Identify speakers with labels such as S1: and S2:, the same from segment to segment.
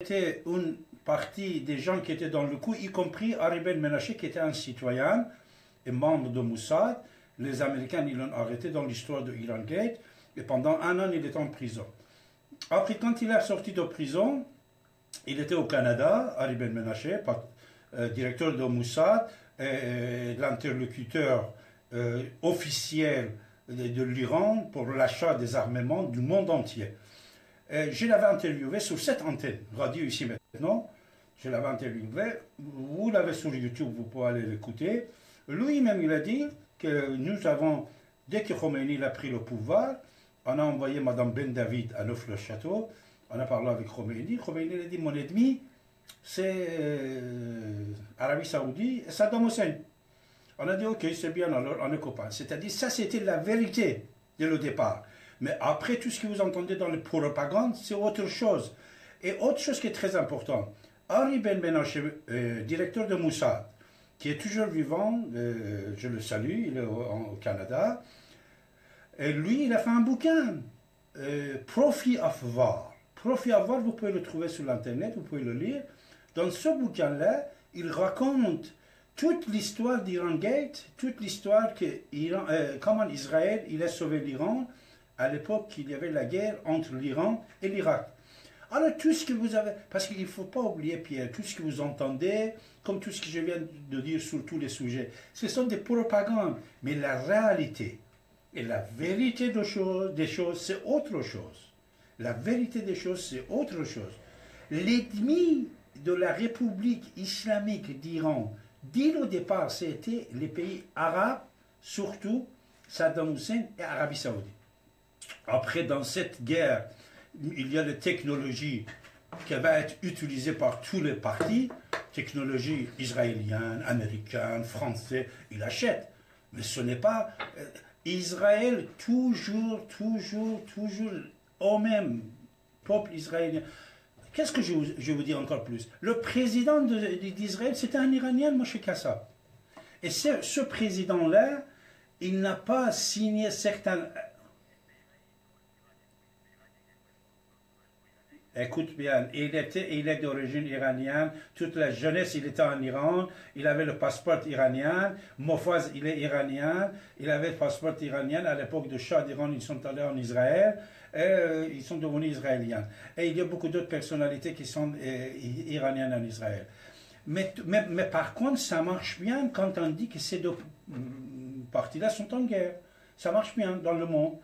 S1: arrêté une partie des gens qui étaient dans le coup, y compris Ari Ben Menaché, qui était un citoyen et membre de Mossad. Les Américains, ils l'ont arrêté dans l'histoire de Iran Gate, et pendant un an, il était en prison. Après, quand il est sorti de prison, il était au Canada, Ari Ben Menaché, directeur de Mossad, l'interlocuteur officiel de l'Iran pour l'achat des armements du monde entier. Je l'avais interviewé sur cette antenne, radio ici maintenant. Je l'avais interviewé. Vous l'avez sur YouTube, vous pouvez aller l'écouter. Lui-même, il a dit que nous avons, dès que Khomeini a pris le pouvoir, on a envoyé Mme Ben David à Neuf-le-Château. On a parlé avec Khomeini. Khomeini a dit, mon ennemi, c'est Arabie Saoudite et Saddam Hussein. On a dit, ok, c'est bien, alors on est copains. C'est-à-dire, ça, c'était la vérité dès le départ. Mais après, tout ce que vous entendez dans les propagandes, c'est autre chose. Et autre chose qui est très importante, Ari Ben Menaché, directeur de Mossad, qui est toujours vivant, je le salue, il est au Canada, et lui, il a fait un bouquin, Prophet of War. Prophet of War, vous pouvez le trouver sur l'Internet, vous pouvez le lire. Dans ce bouquin-là, il raconte toute l'histoire d'Iran Gate, toute l'histoire comment Israël il a sauvé l'Iran à l'époque qu'il y avait la guerre entre l'Iran et l'Irak. Alors tout ce que vous avez, parce qu'il ne faut pas oublier Pierre, tout ce que vous entendez, comme tout ce que je viens de dire sur tous les sujets, ce sont des propagandes, mais la réalité et la vérité des choses, c'est autre chose. La vérité des choses, c'est autre chose. L'ennemi de la République islamique d'Iran, dès le départ, c'était les pays arabes, surtout Saddam Hussein et Arabie Saoudite. Après, dans cette guerre, il y a la technologie qui va être utilisée par tous les partis, technologie israélienne, américaine, française, ils achètent. Mais ce n'est pas... Israël, toujours, au même peuple israélien. Qu'est-ce que je vous dis encore plus? Le président d'Israël, c'était un Iranien, Moshe Kassab. Et ce président-là, il n'a pas signé certains... Écoute bien, il est d'origine iranienne, toute la jeunesse, il était en Iran, il avait le passeport iranien, Mofaz, il est iranien, il avait le passeport iranien, à l'époque de Shah d'Iran, ils sont allés en Israël, et ils sont devenus israéliens. Et il y a beaucoup d'autres personnalités qui sont iraniennes en Israël. Mais par contre, ça marche bien quand on dit que ces deux parties-là sont en guerre. Ça marche bien dans le monde.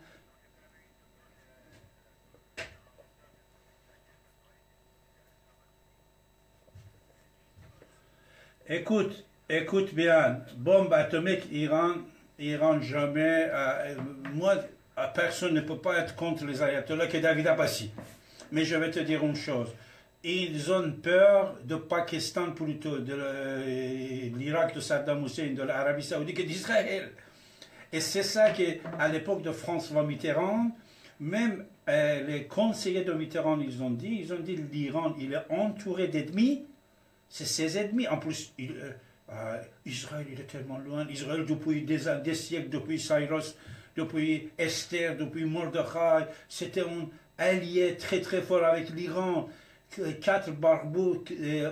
S1: Écoute bien, bombe atomique, Iran jamais, moi, personne ne peut pas être contre les ayatollahs que David Abbassi. Mais je vais te dire une chose, ils ont peur de Pakistan plutôt, de l'Irak de Saddam Hussein, de l'Arabie Saoudite que d'Israël. Et c'est ça qu'à l'époque de François Mitterrand, même les conseillers de Mitterrand, ils ont dit l'Iran, il est entouré d'ennemis. C'est ses ennemis. En plus, Israël, il est tellement loin. Israël, depuis des siècles, depuis Cyrus, depuis Esther, depuis Mordechai, c'était un allié très très fort avec l'Iran. 4 barbeaux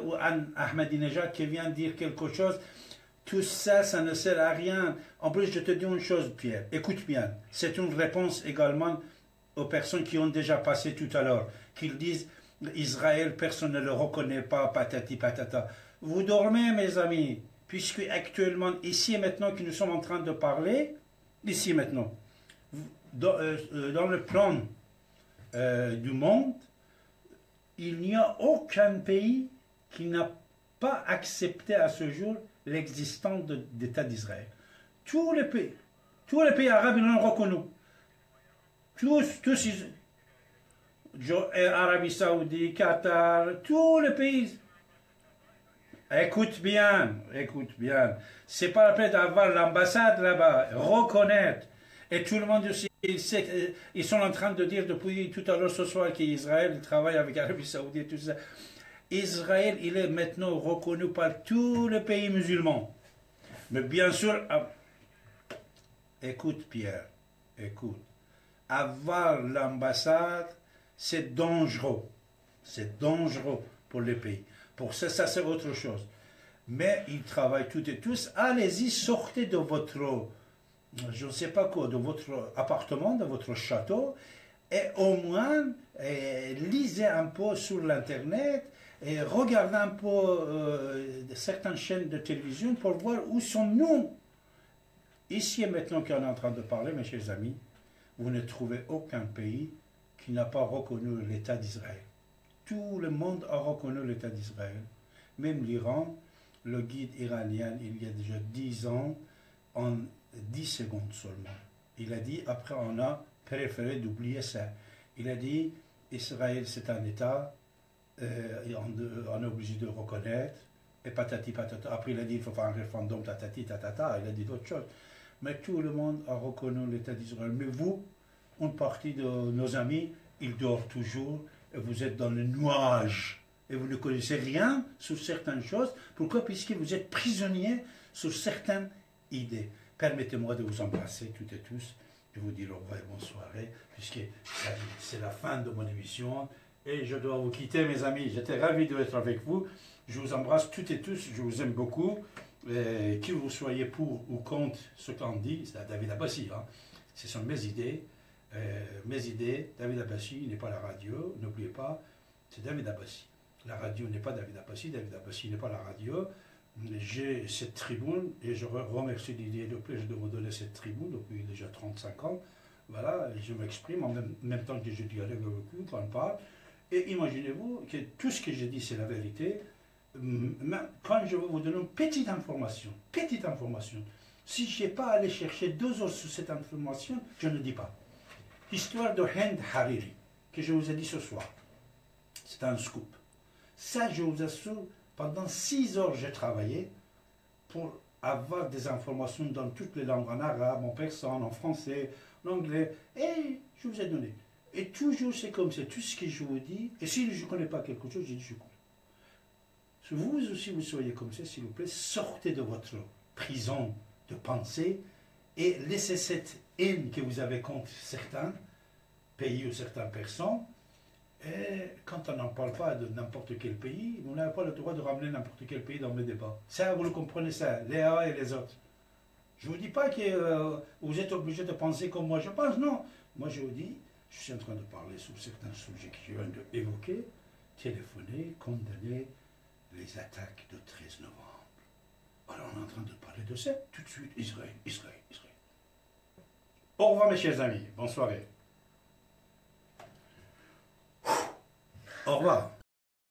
S1: ou Ahmadinejad qui vient dire quelque chose. Tout ça, ça ne sert à rien. En plus, je te dis une chose, Pierre. Écoute bien. C'est une réponse également aux personnes qui ont déjà passé tout à l'heure, qu'ils disent Israël, personne ne le reconnaît pas, patati patata. Vous dormez, mes amis, puisque actuellement, ici et maintenant que nous sommes en train de parler, ici et maintenant, dans le plan du monde, il n'y a aucun pays qui n'a pas accepté à ce jour l'existence d'État d'Israël. Tous les pays arabes, ils l'ont reconnu. Tous Arabie Saoudite, Qatar, tous les pays. Écoute bien. C'est pas la peine d'avoir l'ambassade là-bas, reconnaître. Et tout le monde aussi, ils sont en train de dire depuis tout à l'heure ce soir qu'Israël travaille avec l'Arabie Saoudite, tout ça. Israël, il est maintenant reconnu par tous les pays musulmans. Mais bien sûr, écoute Pierre, écoute. Avoir l'ambassade, c'est dangereux. C'est dangereux pour les pays. Pour ça, ça c'est autre chose. Mais ils travaillent toutes et tous. Allez-y, sortez de votre, je ne sais pas quoi, de votre appartement, de votre château, et au moins lisez un peu sur l'internet et regardez un peu certaines chaînes de télévision pour voir où sommes-nous. Ici et maintenant qu'on est en train de parler, mes chers amis, vous ne trouvez aucun pays qui n'a pas reconnu l'État d'Israël. Tout le monde a reconnu l'État d'Israël. Même l'Iran, le guide iranien, il y a déjà 10 ans, en 10 secondes seulement. Il a dit, après on a préféré d'oublier ça. Il a dit, Israël c'est un État, et on est obligé de le reconnaître, et patati patata. Après il a dit, il faut faire un référendum, tatati tatata, il a dit d'autres choses. Mais tout le monde a reconnu l'État d'Israël. Mais vous, une partie de nos amis, ils dorment toujours, et vous êtes dans le nuage. Et vous ne connaissez rien sur certaines choses. Pourquoi? Puisque vous êtes prisonniers sur certaines idées. Permettez-moi de vous embrasser toutes et tous, de vous dire au revoir et bonne soirée, puisque c'est la fin de mon émission. Et je dois vous quitter, mes amis. J'étais ravi d'être avec vous. Je vous embrasse toutes et tous. Je vous aime beaucoup. Et que vous soyez pour ou contre ce qu'on dit, c'est David Abbassi. Hein. Ce sont mes idées. David Abbassi n'est pas la radio. N'oubliez pas, c'est David Abbassi. La radio n'est pas David Abbassi n'est pas la radio. J'ai cette tribune et je remercie Didier Lepage de me donner cette tribune depuis déjà 35 ans. Voilà, je m'exprime en même temps que je dialogue avec vous quand on parle. Et imaginez-vous que tout ce que je dis, c'est la vérité. Quand je vais vous donner une petite information, si je n'ai pas allé chercher 2 heures sur cette information, je ne dis pas. Histoire de Hind Hariri, que je vous ai dit ce soir. C'est un scoop. Ça, je vous assure, pendant 6 heures, j'ai travaillé pour avoir des informations dans toutes les langues, en arabe, en persan, en français, en anglais, et je vous ai donné. Et toujours, c'est comme ça, tout ce que je vous dis, et si je ne connais pas quelque chose, je dis je connais. Si vous aussi, vous soyez comme ça, s'il vous plaît, sortez de votre prison de pensée et laissez cette haine que vous avez contre certains pays ou certaines personnes. Et quand on n'en parle pas de n'importe quel pays, vous n'avez pas le droit de ramener n'importe quel pays dans mes débats. Ça, vous le comprenez, ça, Léa et les autres. Je ne vous dis pas que vous êtes obligé de penser comme moi je pense, non. Moi, je vous dis, je suis en train de parler sur certains sujets que je viens d'évoquer, téléphoner, condamner les attaques de 13 novembre. Alors, on est en train de parler de ça, tout de suite, Israël. Au revoir, mes chers amis. Bonne soirée. Au revoir.